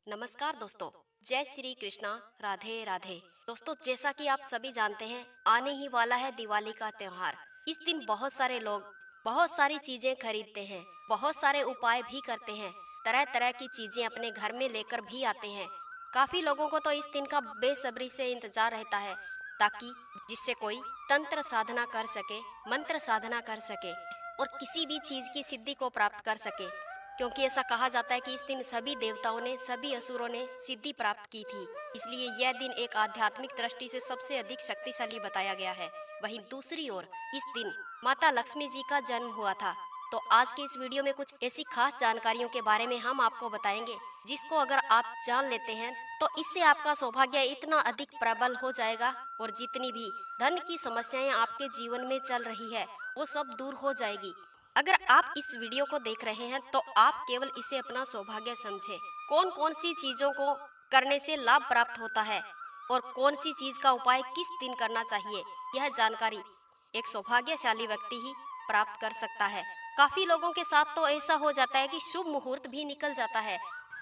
नमस्कार दोस्तों, जय श्री कृष्णा, राधे राधे। दोस्तों, जैसा कि आप सभी जानते हैं, आने ही वाला है दिवाली का त्योहार। इस दिन बहुत सारे लोग बहुत सारी चीजें खरीदते हैं, बहुत सारे उपाय भी करते हैं, तरह तरह की चीजें अपने घर में लेकर भी आते हैं। काफी लोगों को तो इस दिन का बेसब्री से इंतजार रहता है, ताकि जिससे कोई तंत्र साधना कर सके, मंत्र साधना कर सके और किसी भी चीज की सिद्धि को प्राप्त कर सके। क्योंकि ऐसा कहा जाता है कि इस दिन सभी देवताओं ने, सभी असुरों ने सिद्धि प्राप्त की थी। इसलिए यह दिन एक आध्यात्मिक दृष्टि से सबसे अधिक शक्तिशाली बताया गया है। वहीं दूसरी ओर इस दिन माता लक्ष्मी जी का जन्म हुआ था। तो आज के इस वीडियो में कुछ ऐसी खास जानकारियों के बारे में हम आपको बताएंगे, जिसको अगर आप जान लेते हैं तो इससे आपका सौभाग्य इतना अधिक प्रबल हो जाएगा और जितनी भी धन की समस्याएं आपके जीवन में चल रही है वो सब दूर हो जाएगी। अगर आप इस वीडियो को देख रहे हैं तो आप केवल इसे अपना सौभाग्य समझें। कौन कौन सी चीजों को करने से लाभ प्राप्त होता है और कौन सी चीज का उपाय किस दिन करना चाहिए, यह जानकारी एक सौभाग्यशाली व्यक्ति ही प्राप्त कर सकता है। काफी लोगों के साथ तो ऐसा हो जाता है कि शुभ मुहूर्त भी निकल जाता है,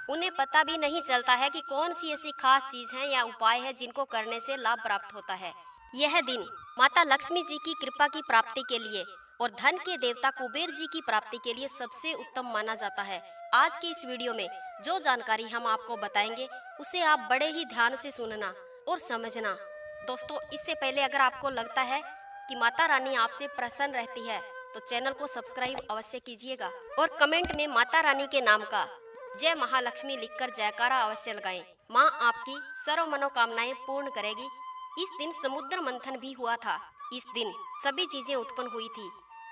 उन्हें पता भी नहीं चलता है कि कौन सी ऐसी खास चीज है या उपाय है जिनको करने से लाभ प्राप्त होता है। यह दिन माता लक्ष्मी जी की कृपा की प्राप्ति के लिए और धन के देवता कुबेर जी की प्राप्ति के लिए सबसे उत्तम माना जाता है। आज के इस वीडियो में जो जानकारी हम आपको बताएंगे उसे आप बड़े ही ध्यान से सुनना और समझना। दोस्तों, इससे पहले अगर आपको लगता है कि माता रानी आपसे प्रसन्न रहती है तो चैनल को सब्सक्राइब अवश्य कीजिएगा और कमेंट में माता रानी के नाम का जय महालक्ष्मी लिखकर जयकारा अवश्य लगाएं। माँ आपकी सर्व मनोकामनाएं पूर्ण करेगी। इस दिन समुद्र मंथन भी हुआ था। इस दिन सभी चीजें उत्पन्न हुई थी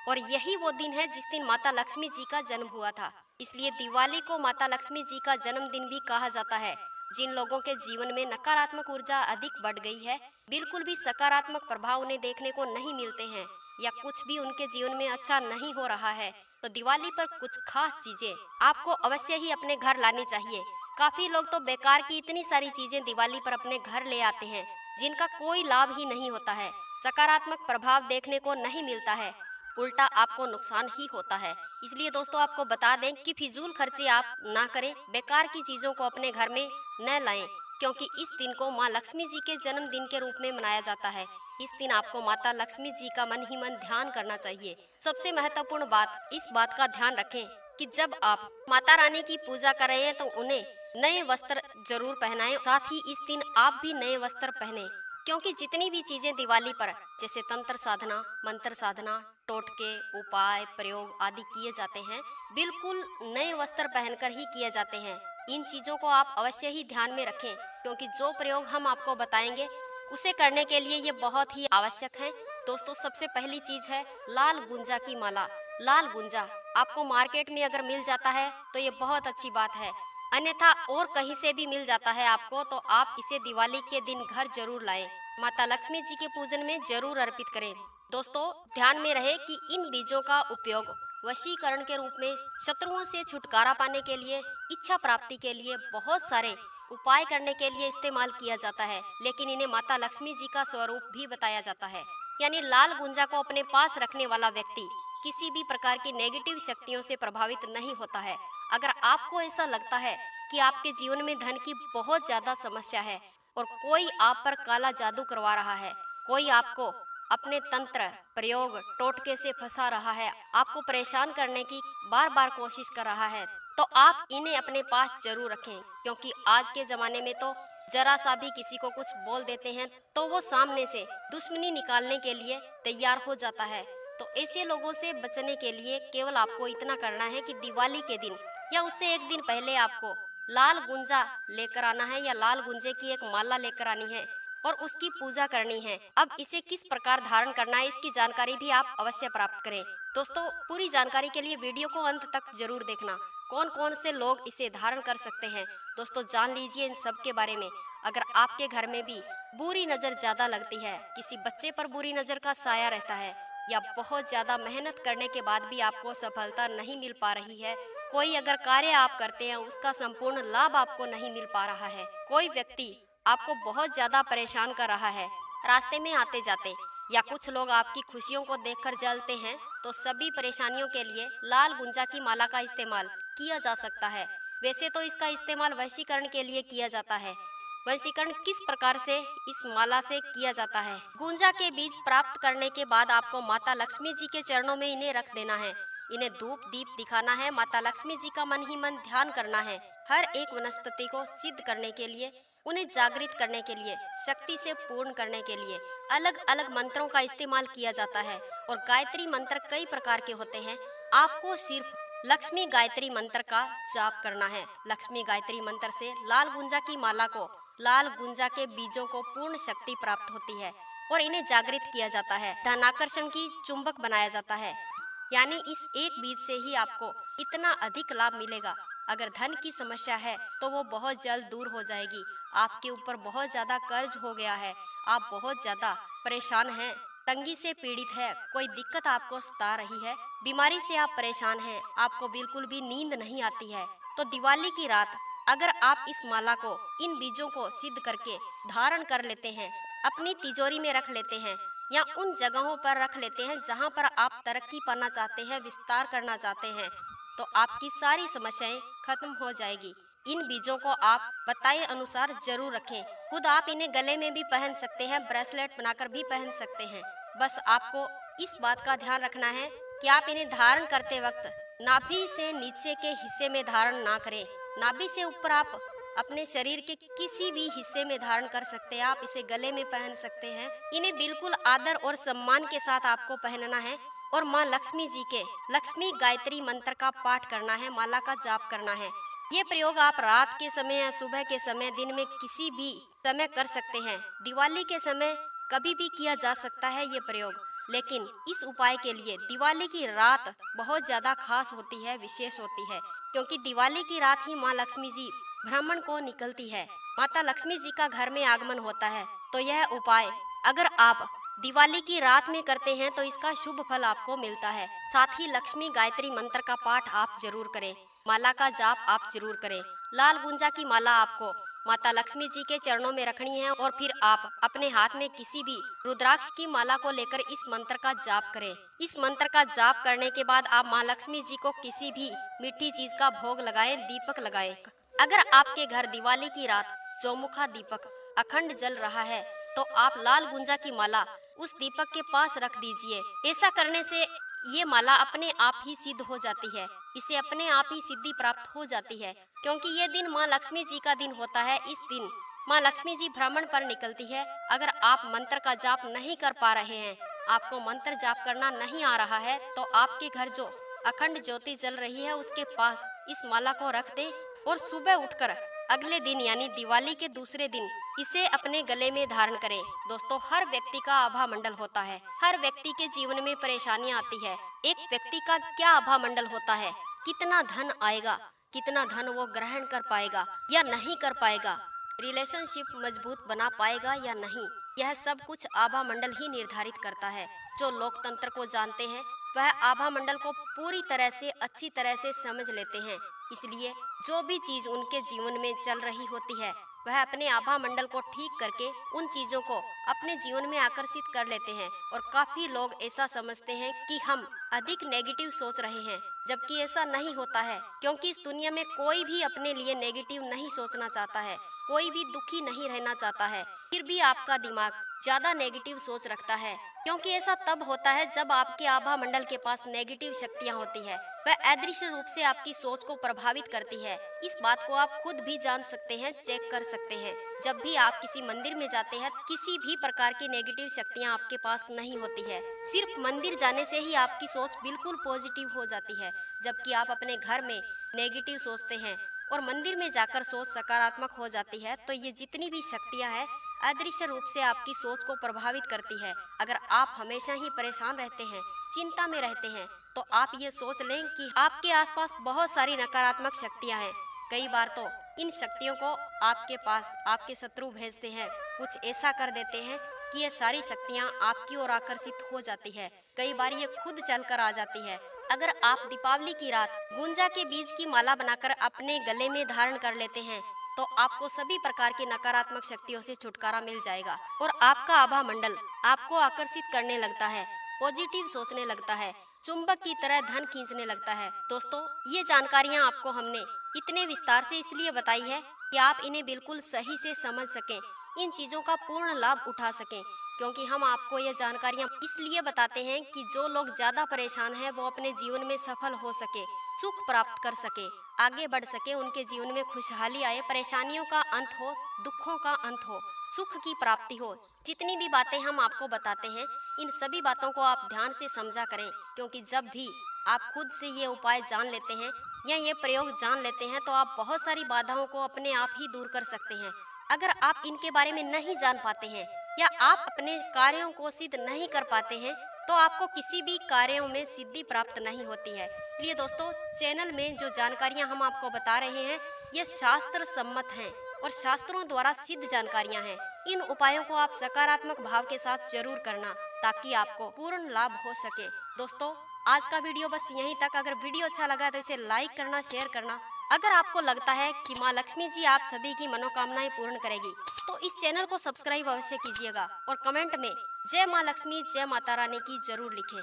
और यही वो दिन है जिस दिन माता लक्ष्मी जी का जन्म हुआ था। इसलिए दिवाली को माता लक्ष्मी जी का जन्मदिन भी कहा जाता है। जिन लोगों के जीवन में नकारात्मक ऊर्जा अधिक बढ़ गई है, बिल्कुल भी सकारात्मक प्रभाव उन्हें देखने को नहीं मिलते हैं या कुछ भी उनके जीवन में अच्छा नहीं हो रहा है, तो दिवाली पर कुछ खास चीजें आपको अवश्य ही अपने घर लानी चाहिए। काफी लोग तो बेकार की इतनी सारी चीजें दिवाली पर अपने घर ले आते हैं जिनका कोई लाभ ही नहीं होता है, सकारात्मक प्रभाव देखने को नहीं मिलता है, उल्टा आपको नुकसान ही होता है। इसलिए दोस्तों, आपको बता दें कि फिजूल खर्चे आप ना करें, बेकार की चीजों को अपने घर में न लाएं, क्योंकि इस दिन को माँ लक्ष्मी जी के जन्मदिन के रूप में मनाया जाता है। इस दिन आपको माता लक्ष्मी जी का मन ही मन ध्यान करना चाहिए। सबसे महत्वपूर्ण बात, इस बात का ध्यान रखें कि जब आप माता रानी की पूजा कर रहे हैं तो उन्हें नए वस्त्र जरूर पहनाएं। साथ ही इस दिन आप भी नए वस्त्र पहने, क्योंकि जितनी भी चीजें दिवाली पर जैसे तंत्र साधना, मंत्र साधना, टोटके, उपाय, प्रयोग आदि किए जाते हैं, बिल्कुल नए वस्त्र पहनकर ही किए जाते हैं। इन चीजों को आप अवश्य ही ध्यान में रखें, क्योंकि जो प्रयोग हम आपको बताएंगे उसे करने के लिए ये बहुत ही आवश्यक है। दोस्तों, सबसे पहली चीज है लाल गुंजा की माला। लाल गुंजा आपको मार्केट में अगर मिल जाता है तो ये बहुत अच्छी बात है, अन्यथा और कहीं से भी मिल जाता है आपको तो आप इसे दिवाली के दिन घर जरूर लाएं। माता लक्ष्मी जी के पूजन में जरूर अर्पित करें। दोस्तों, ध्यान में रहे कि इन बीजों का उपयोग वशीकरण के रूप में, शत्रुओं से छुटकारा पाने के लिए, इच्छा प्राप्ति के लिए, बहुत सारे उपाय करने के लिए इस्तेमाल किया जाता है, लेकिन इन्हें माता लक्ष्मी जी का स्वरूप भी बताया जाता है। यानी लाल गुंजा को अपने पास रखने वाला व्यक्ति किसी भी प्रकार की नेगेटिव शक्तियों से प्रभावित नहीं होता है। अगर आपको ऐसा लगता है कि आपके जीवन में धन की बहुत ज्यादा समस्या है और कोई आप पर काला जादू करवा रहा है, कोई आपको अपने तंत्र, प्रयोग, टोटके से फंसा रहा है, आपको परेशान करने की बार बार कोशिश कर रहा है, तो आप इन्हें अपने पास जरूर रखें। क्योंकि आज के जमाने में तो जरा सा भी किसी को कुछ बोल देते हैं तो वो सामने से दुश्मनी निकालने के लिए तैयार हो जाता है। तो ऐसे लोगों से बचने के लिए केवल आपको इतना करना है कि दिवाली के दिन या उससे एक दिन पहले आपको लाल गुंजा लेकर आना है या लाल गुंजे की एक माला लेकर आनी है और उसकी पूजा करनी है। अब इसे किस प्रकार धारण करना है, इसकी जानकारी भी आप अवश्य प्राप्त करें। दोस्तों, पूरी जानकारी के लिए वीडियो को अंत तक जरूर देखना। कौन कौन से लोग इसे धारण कर सकते हैं, दोस्तों जान लीजिए इन सब के बारे में। अगर आपके घर में भी बुरी नजर ज्यादा लगती है, किसी बच्चे पर बुरी नजर का साया रहता है, या बहुत ज्यादा मेहनत करने के बाद भी आपको सफलता नहीं मिल पा रही है, कोई अगर कार्य आप करते हैं उसका संपूर्ण लाभ आपको नहीं मिल पा रहा है, कोई व्यक्ति आपको बहुत ज्यादा परेशान कर रहा है रास्ते में आते जाते, या कुछ लोग आपकी खुशियों को देखकर जलते हैं, तो सभी परेशानियों के लिए लाल गुंजा की माला का इस्तेमाल किया जा सकता है। वैसे तो इसका इस्तेमाल वशीकरण के लिए किया जाता है। वशीकरण किस प्रकार से इस माला से किया जाता है? गुंजा के बीज प्राप्त करने के बाद आपको माता लक्ष्मी जी के चरणों में इन्हें रख देना है। इन्हें धूप दीप दिखाना है। माता लक्ष्मी जी का मन ही मन ध्यान करना है। हर एक वनस्पति को सिद्ध करने के लिए, उन्हें जागृत करने के लिए, शक्ति से पूर्ण करने के लिए अलग अलग मंत्रों का इस्तेमाल किया जाता है। और गायत्री मंत्र कई प्रकार के होते हैं। आपको सिर्फ लक्ष्मी गायत्री मंत्र का जाप करना है। लक्ष्मी गायत्री मंत्र से लाल गुंजा की माला को, लाल गुंजा के बीजों को पूर्ण शक्ति प्राप्त होती है और इन्हें जागृत किया जाता है। धनाकर्षण की चुंबक बनाया जाता है। यानी इस एक बीज से ही आपको इतना अधिक लाभ मिलेगा। अगर धन की समस्या है तो वो बहुत जल्द दूर हो जाएगी। आपके ऊपर बहुत ज्यादा कर्ज हो गया है, आप बहुत ज्यादा परेशान हैं, तंगी से पीड़ित है, कोई दिक्कत आपको सता रही है, बीमारी से आप परेशान हैं, आपको बिल्कुल भी नींद नहीं आती है, तो दिवाली की रात अगर आप इस माला को, इन बीजों को सिद्ध करके धारण कर लेते हैं, अपनी तिजोरी में रख लेते हैं या उन जगहों पर रख लेते हैं जहां पर आप तरक्की पाना चाहते हैं, विस्तार करना चाहते हैं, तो आपकी सारी समस्याएं खत्म हो जाएगी। इन बीजों को आप बताए अनुसार जरूर रखें। खुद आप इन्हें गले में भी पहन सकते हैं, ब्रेसलेट बनाकर भी पहन सकते हैं। बस आपको इस बात का ध्यान रखना है कि आप इन्हें धारण करते वक्त नाभि से नीचे के हिस्से में धारण ना करें। नाभि से ऊपर आप अपने शरीर के किसी भी हिस्से में धारण कर सकते हैं। आप इसे गले में पहन सकते हैं। इन्हें बिल्कुल आदर और सम्मान के साथ आपको पहनना है और माँ लक्ष्मी जी के लक्ष्मी गायत्री मंत्र का पाठ करना है, माला का जाप करना है। ये प्रयोग आप रात के समय या सुबह के समय, दिन में किसी भी समय कर सकते हैं। दिवाली के समय कभी भी किया जा सकता है ये प्रयोग, लेकिन इस उपाय के लिए दिवाली की रात बहुत ज्यादा खास होती है, विशेष होती है, क्योंकि दिवाली की रात ही माँ लक्ष्मी जी भ्रमण को निकलती है, माता लक्ष्मी जी का घर में आगमन होता है। तो यह उपाय अगर आप दिवाली की रात में करते हैं तो इसका शुभ फल आपको मिलता है। साथ ही लक्ष्मी गायत्री मंत्र का पाठ आप जरूर करें, माला का जाप आप जरूर करें। लाल गुंजा की माला आपको माता लक्ष्मी जी के चरणों में रखनी है और फिर आप अपने हाथ में किसी भी रुद्राक्ष की माला को लेकर इस मंत्र का जाप करें। इस मंत्र का जाप करने के बाद आप माँ लक्ष्मी जी को किसी भी मीठी चीज का भोग लगाएं, दीपक लगाएं। अगर आपके घर दिवाली की रात चौमुखा दीपक अखंड जल रहा है तो आप लाल गुंजा की माला उस दीपक के पास रख दीजिए। ऐसा करने से ये माला अपने आप ही सिद्ध हो जाती है, इसे अपने आप ही सिद्धि प्राप्त हो जाती है, क्योंकि ये दिन माँ लक्ष्मी जी का दिन होता है। इस दिन माँ लक्ष्मी जी भ्रमण पर निकलती है। अगर आप मंत्र का जाप नहीं कर पा रहे हैं, आपको मंत्र जाप करना नहीं आ रहा है, तो आपके घर जो अखंड ज्योति जल रही है उसके पास इस माला को रख दें और सुबह उठकर अगले दिन यानी दिवाली के दूसरे दिन इसे अपने गले में धारण करें। दोस्तों, हर व्यक्ति का आभा मंडल होता है, हर व्यक्ति के जीवन में परेशानियां आती है। एक व्यक्ति का क्या आभा मंडल होता है, कितना धन आएगा, कितना धन वो ग्रहण कर पाएगा या नहीं कर पाएगा, रिलेशनशिप मजबूत बना पाएगा या नहीं, यह सब कुछ आभा मंडल ही निर्धारित करता है। जो लोकतंत्र को जानते हैं वह आभा मंडल को पूरी तरह से अच्छी तरह से समझ लेते हैं। इसलिए जो भी चीज उनके जीवन में चल रही होती है वह अपने आभा मंडल को ठीक करके उन चीजों को अपने जीवन में आकर्षित कर लेते हैं। और काफी लोग ऐसा समझते हैं कि हम अधिक नेगेटिव सोच रहे हैं, जबकि ऐसा नहीं होता है, क्योंकि इस दुनिया में कोई भी अपने लिए नेगेटिव नहीं सोचना चाहता है, कोई भी दुखी नहीं रहना चाहता है। फिर भी आपका दिमाग ज्यादा नेगेटिव सोच रखता है, क्योंकि ऐसा तब होता है जब आपके आभा मंडल के पास नेगेटिव शक्तियां होती है। वह अदृश्य रूप से आपकी सोच को प्रभावित करती है। इस बात को आप खुद भी जान सकते हैं, चेक कर सकते हैं। जब भी आप किसी मंदिर में जाते हैं, किसी भी प्रकार की नेगेटिव शक्तियां आपके पास नहीं होती है। सिर्फ मंदिर जाने से ही आपकी सोच बिल्कुल पॉजिटिव हो जाती है, जबकि आप अपने घर में नेगेटिव सोचते हैं और मंदिर में जाकर सोच सकारात्मक हो जाती है। तो ये जितनी भी शक्तियां हैं अदृश्य रूप से आपकी सोच को प्रभावित करती है। अगर आप हमेशा ही परेशान रहते हैं, चिंता में रहते हैं, तो आप ये सोच लें कि आपके आसपास बहुत सारी नकारात्मक शक्तियां हैं। कई बार तो इन शक्तियों को आपके पास आपके शत्रु भेजते हैं, कुछ ऐसा कर देते हैं कि ये सारी शक्तियां आपकी ओर आकर्षित हो जाती है। कई बार ये खुद चलकर आ जाती है। अगर आप दीपावली की रात गुंजा के बीज की माला बनाकर अपने गले में धारण कर लेते हैं तो आपको सभी प्रकार की नकारात्मक शक्तियों से छुटकारा मिल जाएगा और आपका आभा मंडल आपको आकर्षित करने लगता है, पॉजिटिव सोचने लगता है। चुंबक की तरह धन खींचने लगता है। दोस्तों, ये जानकारियाँ आपको हमने इतने विस्तार से इसलिए बताई है कि आप इन्हें बिल्कुल सही से समझ सकें, इन चीज़ों का पूर्ण लाभ उठा सकें। क्योंकि हम आपको ये जानकारियाँ इसलिए बताते हैं कि जो लोग ज़्यादा परेशान हैं वो अपने जीवन में सफल हो सके, सुख प्राप्त कर सके, आगे बढ़ सके, उनके जीवन में खुशहाली आए, परेशानियों का अंत हो, दुखों का अंत हो, सुख की प्राप्ति हो। जितनी भी बातें हम आपको बताते हैं, इन सभी बातों को आप ध्यान से समझा करें, क्योंकि जब भी आप खुद से ये उपाय जान लेते हैं या ये प्रयोग जान लेते हैं तो आप बहुत सारी बाधाओं को अपने आप ही दूर कर सकते हैं। अगर आप इनके बारे में नहीं जान पाते हैं या आप अपने कार्यों को सिद्ध नहीं कर पाते हैं तो आपको किसी भी कार्यों में सिद्धि प्राप्त नहीं होती है। इसलिए दोस्तों, चैनल में जो जानकारियां हम आपको बता रहे हैं ये शास्त्र सम्मत हैं और शास्त्रों द्वारा सिद्ध जानकारियां हैं। इन उपायों को आप सकारात्मक भाव के साथ जरूर करना ताकि आपको पूर्ण लाभ हो सके। दोस्तों, आज का वीडियो बस यहीं तक। अगर वीडियो अच्छा लगा तो इसे लाइक करना, शेयर करना। अगर आपको लगता है कि माँ लक्ष्मी जी आप सभी की मनोकामनाएं पूर्ण करेगी तो इस चैनल को सब्सक्राइब अवश्य कीजिएगा और कमेंट में जय माँ लक्ष्मी, जय माता रानी की जरूर लिखें।